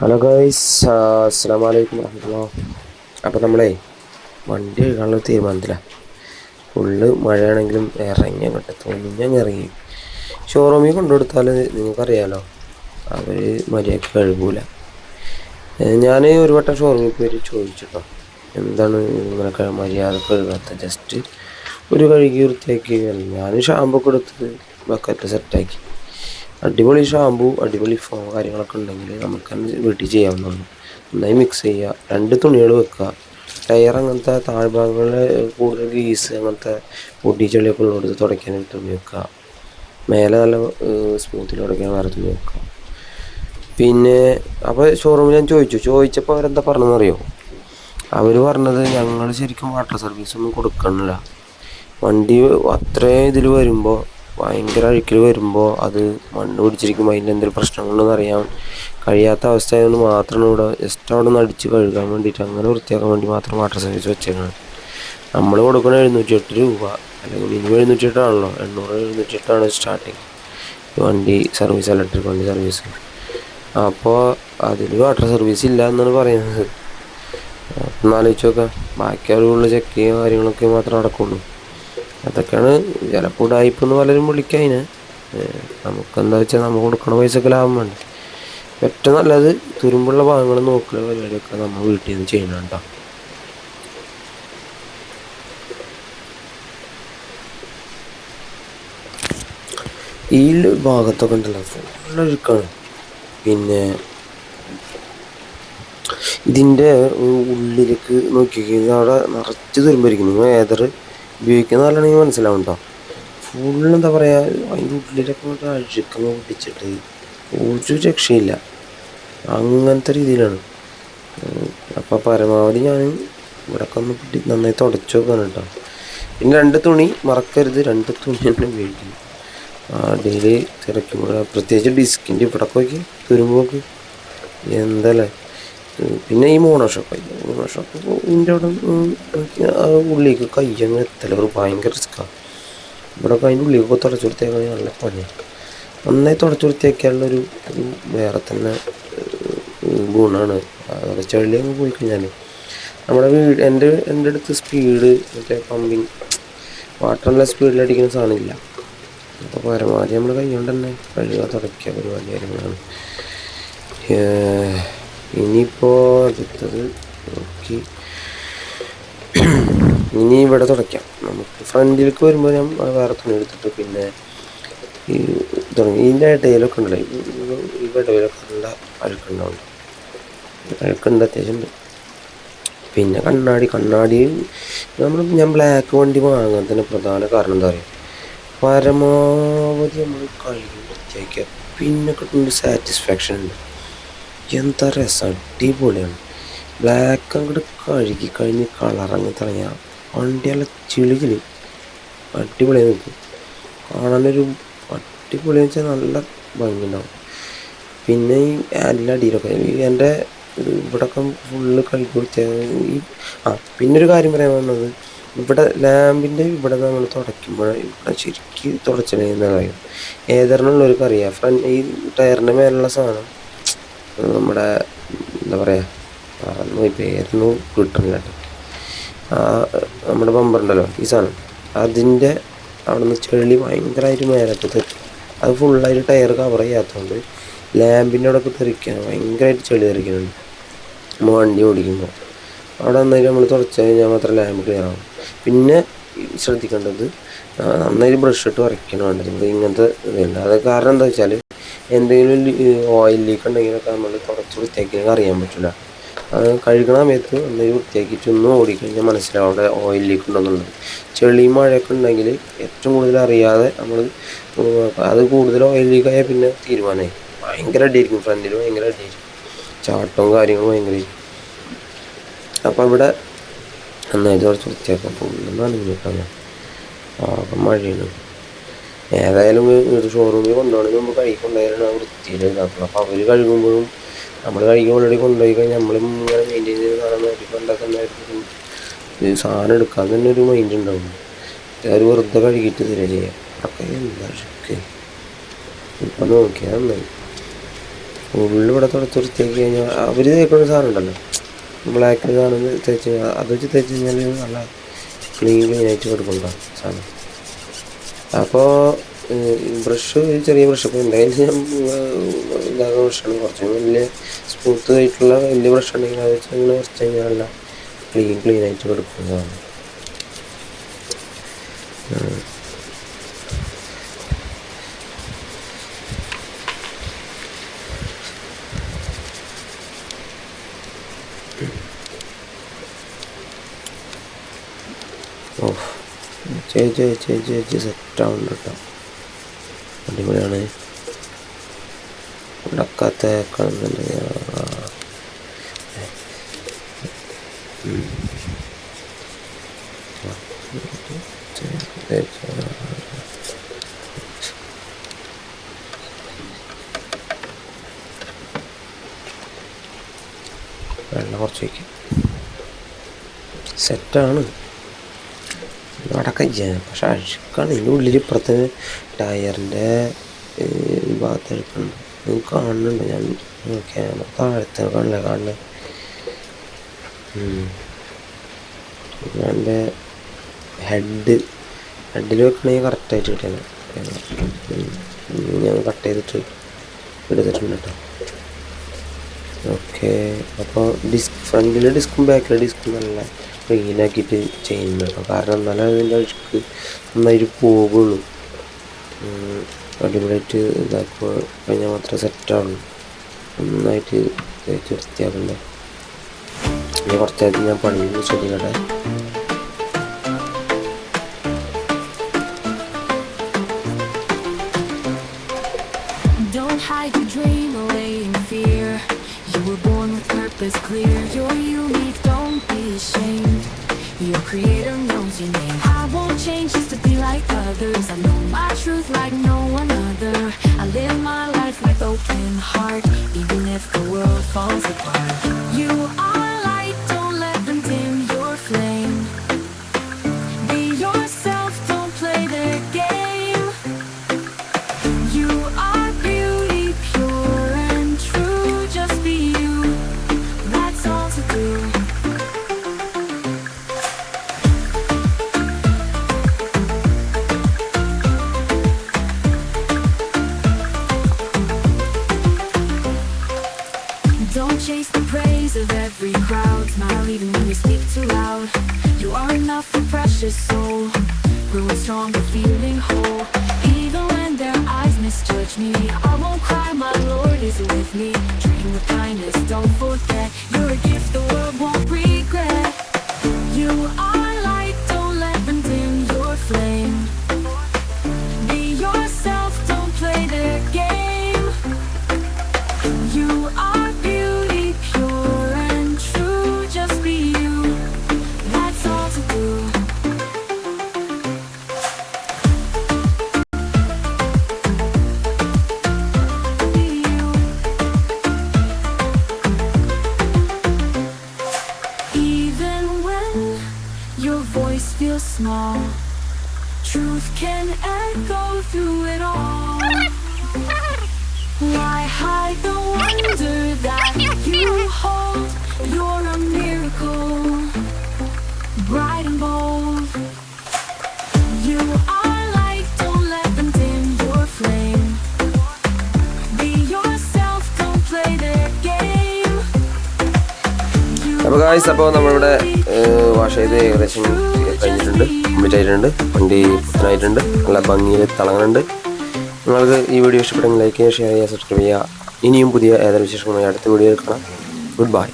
Hello guys, അസ്സലാമു അലൈക്കും വറഹ്മത്തുള്ളാഹി. അപ്പോൾ നമ്മളെ വണ്ടി കഴുകാനുള്ള തീരുമാനത്തിലാണ്. ഫുള്ള് മഴയാണെങ്കിലും ഇറങ്ങി അങ്ങോട്ട് തോന്നിഞ്ഞങ്ങ് ഇറങ്ങി. ഷോറൂമിൽ കൊണ്ടുകൊടുത്താൽ നിങ്ങൾക്കറിയാലോ, അവർ മര്യാദയ്ക്ക് കഴുകൂല. ഞാൻ ഒരു വട്ടം ഷോറൂമിൽ പോയി ചോദിച്ചിട്ടോ, എന്താണ് ഇങ്ങനെ മര്യാദ കഴുകാത്ത, ജസ്റ്റ് ഒരു കഴുകി വൃത്തിയാക്കി. ഞാൻ ഷാമ്പു ഒക്കെ എടുത്ത് ബക്കറ്റ് സെറ്റാക്കി. അടിപൊളി ഷാമ്പു, അടിപൊളി ഫോം കാര്യങ്ങളൊക്കെ ഉണ്ടെങ്കിൽ നമുക്ക് തന്നെ വീട്ടിൽ ചെയ്യാവുന്നതാണ്. നന്നായി മിക്സ് ചെയ്യുക, രണ്ട് തുണികൾ വെക്കുക. ടയർ അങ്ങനത്തെ താഴ്ഭാഗങ്ങളിൽ കൂടുതൽ ഗ്രീസ് അങ്ങനത്തെ പൊടി ചെളിയൊക്കെ ഉള്ളിടത്ത് തുടയ്ക്കാനായിട്ട് തുണി വെക്കുക. മേലെ നല്ല സ്മൂത്തിൽ തുടയ്ക്കാൻ വേറെ തുണി വെക്കുക. പിന്നെ അപ്പോൾ ഷോറൂമിൽ ഞാൻ ചോദിച്ചപ്പോൾ അവരെന്താ പറഞ്ഞതെന്നറിയോ? അവർ പറഞ്ഞത്, ഞങ്ങൾ ശരിക്കും വാട്ടർ സർവീസൊന്നും കൊടുക്കണില്ല. വണ്ടി അത്രയും ഇതിൽ വരുമ്പോൾ, ഭയങ്കര അഴുക്കിൽ വരുമ്പോൾ അത് മണ്ണ് പിടിച്ചിരിക്കുമ്പോൾ അതിൻ്റെ എന്തെങ്കിലും പ്രശ്നങ്ങളുണ്ടെന്ന് അറിയാൻ കഴിയാത്ത അവസ്ഥയായതുകൊണ്ട് മാത്രമാണ് ഇവിടെ ജസ്റ്റ് അവിടെ നിന്ന് അടിച്ച് കഴുകാൻ വേണ്ടിയിട്ട്, അങ്ങനെ വൃത്തിയാക്കാൻ വേണ്ടി മാത്രം വാട്ടർ സർവീസ് വെച്ചേക്കാണ്. നമ്മൾ കൊടുക്കുന്ന 708 രൂപ, അല്ലെങ്കിൽ മിനിമം 708 708 സ്റ്റാർട്ടിങ് വണ്ടി സർവീസ്, ഇലക്ട്രിക് വണ്ടി സർവീസ്. അപ്പോൾ അതിൽ വാട്ടർ സർവീസ് ഇല്ല എന്നാണ് പറയുന്നത്. ഒന്നാലോചിച്ച് നോക്കാം, ബാക്കി അവരുള്ള ചെക്ക് ചെയ്യുക കാര്യങ്ങളൊക്കെ മാത്രമേ നടക്കുള്ളൂ. അതൊക്കെയാണ് ചിലപ്പോൾ ഉടായിപ്പെന്ന് പലരും വിളിക്കാതിന്. നമുക്കെന്താ വെച്ചാൽ നമുക്ക് കൊടുക്കണ പൈസക്ക് ലാഭം വേണ്ട. ഏറ്റവും നല്ലത് തുരുമ്പുള്ള ഭാഗങ്ങൾ നോക്കുന്ന പരിപാടിയൊക്കെ നമ്മൾ വീട്ടിൽ നിന്ന് ചെയ്യണം കേട്ടോ. ഈ ഭാഗത്തൊക്കെ ഉണ്ടല്ലോ ഫുള്ളൊഴുക്കാണ്. പിന്നെ ഇതിൻ്റെ ഉള്ളിലേക്ക് നോക്കിക്കഴിഞ്ഞാൽ അവിടെ നിറച്ച് തുരുമ്പായിരിക്കും. നിങ്ങൾ ഏതൊരു ഉപയോഗിക്കുന്ന നല്ലതാണെങ്കിൽ മനസ്സിലാവും കേട്ടോ. ഫുള്ളെന്താ പറയുക, അതിൻ്റെ ഉള്ളിലൊക്കെ കൊണ്ട് അഴുക്കങ്ങ് പിടിച്ചിട്ട് ഒരു രക്ഷയില്ല, അങ്ങനത്തെ രീതിയിലാണ്. അപ്പോൾ പരമാവധി ഞാൻ ഇവിടെയൊക്കെ ഒന്ന് നന്നായി തുടച്ച് നോക്കാണ് കേട്ടോ. പിന്നെ 2 തുണി മറക്കരുത്, 2 തുണി തന്നെ ഉപയോഗിക്കുന്നു. ഡെയിലി തിരക്കുമ്പോൾ പ്രത്യേകിച്ച് ഡിസ്കിൻ്റെ ഇവിടൊക്കെ നോക്കി തുരുമ്പോക്ക് എന്തല്ലേ. പിന്നെ ഈ മോണോഷോപ്പ് ഇതിൻ്റെ അവിടെ ഉള്ളിലേക്ക് കയ്യങ്ങ് എത്തല ഒരു ഭയങ്കര റിസ്ക്കാണ്. ഇവിടെ അതിൻ്റെ ഉള്ളിലേക്ക് തുടച്ച് വൃത്തിയാക്കാൻ നല്ല പണിയാണ്. നന്നായി തുടച്ച് വൃത്തിയാക്കിയാലുള്ളൊരു വേറെ തന്നെ ഗുണമാണ്. അതൊക്കെ ചെളി അങ്ങ് പോയി കഴിഞ്ഞാൽ നമ്മുടെ എൻ്റെ അടുത്ത് സ്പീഡ് മറ്റേ പമ്പിങ് വാട്ടറിൻ്റെ സ്പീഡിലടിക്കുന്ന സാധനമില്ല. അപ്പോൾ പരമാവധി നമ്മൾ കൈ കൊണ്ട് തന്നെ കഴുകുക, തുടയ്ക്കുക പരിപാടി കാര്യങ്ങളാണ്. ഇനിയിപ്പോൾ അടുത്തത് നോക്കി, ഇനി ഇവിടെ തുടയ്ക്കാം. നമുക്ക് ഫ്രണ്ടിലേക്ക് വരുമ്പോൾ ഞാൻ വേറെ തുണി എടുത്തിട്ട് പിന്നെ ഈ തുടങ്ങി ഇതിൻ്റെ ഇടയിലൊക്കെ ഉണ്ടല്ലോ, ഈ ഇടയിലൊക്കെ ഉള്ള അഴുക്കുണ്ട് അത്യാവശ്യം ഉണ്ട്. പിന്നെ കണ്ണാടി ഞാൻ ബ്ലാക്ക് വണ്ടി വാങ്ങാൻ തന്നെ പ്രധാന കാരണം എന്താ പറയുക, പരമാവധി നമ്മൾ കഴുകി വൃത്തിയാക്കിയ പിന്നെ കിട്ടുന്ന സാറ്റിസ്ഫാക്ഷൻ ഉണ്ട്. എന്താ രസം, അടിപൊളിയാണ്. ബ്ലാക്ക് അങ്ങോട്ട് കഴുകി കഴിഞ്ഞ് കളറങ്ങ് തുടങ്ങിയാൽ വണ്ടിയെല്ലാം ചിളികിളി അടിപൊളിയായി നിൽക്കും. കാണാനൊരു അടിപൊളിയെന്ന് വെച്ചാൽ നല്ല ഭംഗിയുണ്ടാവും. പിന്നെ ഈ എല്ലാ അടിയിലൊക്കെ എൻ്റെ ഇവിടെയൊക്കെ ഫുള്ള് കഴുകി വൃത്തിയായി. പിന്നൊരു കാര്യം പറയാൻ വന്നത്, ഇവിടെ ലാമ്പിൻ്റെ ഇവിടെ നമ്മൾ തുടയ്ക്കുമ്പോൾ ഇവിടെ ശരിക്കും തുടച്ചിടുന്ന കാര്യം ഏതെണ്ണമുള്ളവർക്ക് അറിയാം. ഈ ടയറിൻ്റെ മേലുള്ള സാധനം നമ്മുടെ എന്താ പറയുക, മറന്നു പേരൊന്നും കിട്ടുന്നില്ല. നമ്മുടെ ബമ്പറുണ്ടല്ലോ ഈ സാധനം, അതിൻ്റെ അവിടെ നിന്ന് ചെളി ഭയങ്കരമായിട്ട് മേലത്ത് അത് ഫുള്ളായിട്ട് ടയർ കവർ ചെയ്യാത്തതുകൊണ്ട് ലാമ്പിൻ്റെ അവിടെയൊക്കെ തെറിക്കാൻ ഭയങ്കരമായിട്ട് ചെളി തെറിക്കുന്നുണ്ട്. നമ്മൾ വണ്ടി ഓടിക്കുമ്പോൾ അവിടെ നന്നായിട്ട് നമ്മൾ തുടച്ച് കഴിഞ്ഞാൽ മാത്രം ലാമ്പ് ക്ലിയർ ആവും. പിന്നെ ശ്രദ്ധിക്കേണ്ടത്, നന്നായിട്ട് ബ്രഷ് ഇട്ട് വരയ്ക്കണം വേണ്ടത് ഇങ്ങനത്തെ ഇതില്ല. അത് കാരണം എന്താ വെച്ചാൽ എന്തെങ്കിലും ഓയിൽ ലീക്ക് ഉണ്ടെങ്കിലൊക്കെ നമ്മൾ തുടച്ച് വൃത്തിയാക്കിയാൽ അറിയാൻ പറ്റില്ല. അത് കഴുകണ സമയത്ത് നന്നായി വൃത്തിയാക്കിയിട്ട് ഒന്ന് ഓടിക്കഴിഞ്ഞാൽ മനസ്സിലാവും അവിടെ ഓയിൽ ലീക്ക് ഉണ്ടെന്നുള്ളത്. ചെളിയും മഴയൊക്കെ ഉണ്ടെങ്കിൽ ഏറ്റവും കൂടുതൽ അറിയാതെ നമ്മൾ അത് കൂടുതൽ ഓയിൽ ലീക്കായാൽ പിന്നെ തീരുമാനമായി ഭയങ്കര അടിയായിരിക്കും. ഫ്രണ്ടിൽ ഭയങ്കര അടിയായിരിക്കും, ചാട്ടവും കാര്യങ്ങളും ഭയങ്കരമായിരിക്കും. അപ്പോൾ ഇവിടെ നന്നായിട്ട് കുറച്ച് വൃത്തിയാക്കാം. ഫുള്ളൊന്നും അനങ്ങിയിട്ടാണ്, മഴയാണ്. ഏതായാലും ഒരു ഷോറൂമിൽ കൊണ്ടുപോകണമെങ്കിൽ നമ്മൾ കഴുകി കൊണ്ടുപോയാലാണ് ആ വൃത്തിയിൽ ഇതാക്കുന്നത്. അപ്പോൾ അവർ കഴുകുമ്പോഴും നമ്മൾ കഴുകി ഓൾറെഡി കൊണ്ടുപോയി കഴിഞ്ഞാൽ നമ്മളും ഇങ്ങനെ മെയിൻറ്റെയിൻ ചെയ്ത് സാധനം ഉണ്ടാക്കുന്നതായിരിക്കും. സാധനം എടുക്കാൻ തന്നെ ഒരു മൈൻഡ് ഉണ്ടാവും. അവർ വെറുതെ കഴുകിയിട്ട് തരിക ചെയ്യാം. അതൊക്കെ എന്താ ഇപ്പം നോക്കിയാൽ നന്നായി. ഫുള്ള് ഇവിടെ തുടച്ച് വൃത്തിയാക്കി കഴിഞ്ഞാൽ അവർ തേക്കുന്ന സാധനം ഉണ്ടല്ലോ, ബ്ലാക്ക് സാധനം തേച്ച് കഴിഞ്ഞാൽ അത് വെച്ച് തേച്ച് കഴിഞ്ഞാൽ നല്ല ക്ലീനായിട്ട് കൊടുക്കണ്ട സാധനം. അപ്പോൾ ബ്രഷ് ചെറിയ ബ്രഷ്, ഇപ്പോൾ എന്തായാലും ഞാൻ ഇതാകുന്ന ബ്രഷാണ്, കുറച്ച് വലിയ സ്മൂത്ത് ആയിട്ടുള്ള വലിയ ബ്രഷ് ഉണ്ടെങ്കിൽ അത് വെച്ച് അങ്ങനെ കുറച്ച് കഴിഞ്ഞാൽ നല്ല ക്ലീനായിട്ട് കൊടുക്കുന്നതാണ്. ഓ ചേച്ചി സെറ്റാവുന്നുണ്ട് കേട്ടോ, അടിപൊളിയാണ്. ഉണ്ടാക്കാത്ത കാണുന്നുണ്ടെങ്കിൽ വെള്ളം കുറച്ച് വയ്ക്കും. സെറ്റാണ് അടക്കം ചെയ്യാൻ, പക്ഷെ അഴുക്കാണ്. ഇതിൻ്റെ ഉള്ളിൽ ഇപ്പുറത്തെ ടയറിൻ്റെ ഭാഗത്ത് അഴുക്കുണ്ട്, നിങ്ങൾക്ക് കാണുന്നുണ്ട്. ഞാൻ ക്യാമറ താഴത്തെ കാണുന്നത് എൻ്റെ ഹെഡിൽ വെക്കണമെങ്കിൽ കറക്റ്റായിട്ട് കിട്ടിയാണ്. ഞാൻ കട്ട് ചെയ്തിട്ട് എടുത്തിട്ടുണ്ട് കേട്ടോ. ഓക്കെ, അപ്പോൾ ഫ്രണ്ടിലെ ഡിസ്കും ബാക്കിലെ ഡിസ്കും നല്ല ക്ലീനാക്കിയിട്ട് ചെയ്യുന്നുണ്ട് കേട്ടോ, കാരണം എന്നാലും അതിൻ്റെ അഴുക്ക് നന്നായിട്ട് പോകുള്ളൂ. അടിപൊളിയായിട്ട് ഇതാക്കുക കഴിഞ്ഞാൽ മാത്രമേ സെറ്റാവുള്ളൂ. നന്നായിട്ട് തേച്ച് വൃത്തിയാക്കണ്ടേ. ഇനി കുറച്ചായിട്ട് ഞാൻ പണിയിൽ ശ്രദ്ധിക്കട്ടെ. Clear, you're unique, don't be ashamed. Your creator knows your name. I won't change just to be like others. I know my truth like no one other. I live my life with open heart, even if the world falls apart. You are light, don't let them dim your flame. Be yourself, don't play their game. You are beauty, pure and true. Just be you. Don't chase the praise of every crowd. Smile even when you speak too loud. You are enough, a precious soul, growing stronger, feeling whole. Even when their eyes misjudge me, I won't cry, my Lord is with me. Dream with kindness, don't forget. You're a gift the world won't regret. You are light, don't let them dim your flame. Be yourself, don't play their game. You are beauty, pure and true. Just be you, that's all to do. Be you. Even when your voice feels small, truth can echo through it all. Why hide the wonder that you hold? You're a miracle, bright and bold. You are light, don't let them dim your flame. Be yourself, don't play their game. അപ്പോൾ guys, അപ്പോൾ നമ്മളിവിടെ wash ചെയ്ത് ഏകദേശം കഴിഞ്ഞിട്ടുണ്ട്, complete ആയിട്ടുണ്ട്. വണ്ടി പുത്തനായിട്ടുണ്ട്, നല്ല ഭംഗിയിൽ തിളങ്ങുന്നുണ്ട്. നിങ്ങൾക്ക് ഈ വീഡിയോ ഇഷ്ടപ്പെടുമെങ്കിൽ ലൈക്ക് ചെയ്യുക, ഷെയർ ചെയ്യുക, സബ്സ്ക്രൈബ് ചെയ്യുക. ഇനിയും പുതിയ ഏതൊരു വിശേഷങ്ങളുമായി അടുത്ത വീഡിയോയിൽ കാണാം. Good bye.